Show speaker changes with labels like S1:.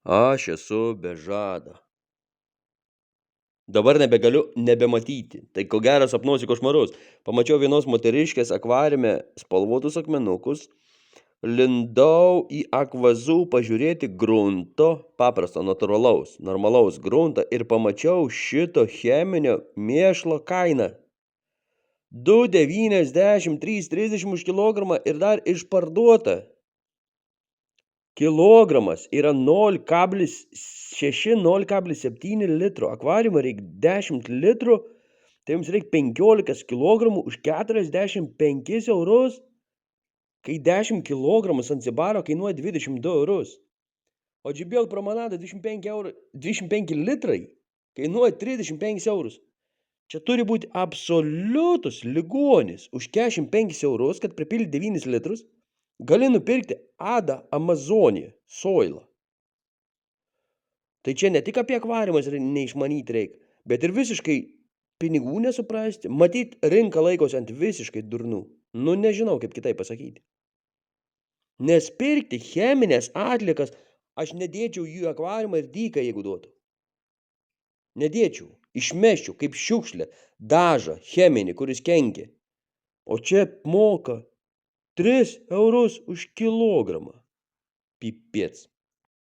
S1: Aš esu be žado. Dabar nebegaliu nebematyti. Tai ko gero sapnuosiu košmarus. Pamačiau vienos moteriškės akvariume spalvotus akmenukus. Lindau į akvazų pažiūrėti grunto, paprasto, normalaus gruntą ir pamačiau šito cheminio mėšlo kainą. 2,90, 3,30 už kilogramą ir dar išparduota. Kilogramas yra 0,6, 0,7 litro. Akvariumą reikia 10 litrų, tai jums reikia 15 kilogramų už 45 eurus, kai 10 kilogramų Zanzibaro kainuoja 22 eurus. O JBL promenada 25 litrai kainuoja 35 eurus. Čia turi būti absoliutus ligonis. Už 45 eurus, kad pripilti 9 litrus, gali nupirkti Ada Amazonė soilą. Tai čia ne tik apie akvariumus neišmanyti reikia, bet ir visiškai pinigų nesuprasti. Matyt, rinka laikosi ant visiškai durnų. Nežinau, kaip kitaip pasakyti. Nes pirkti cheminės atliekas aš nedėčiau jų akvariumą ir dyką, jeigu duotų. Nedėčiau, išmesčiau kaip šiukšlę dažą cheminį, kuris kenkia. O čia moka 3 eurus už kilogramą. Pipец.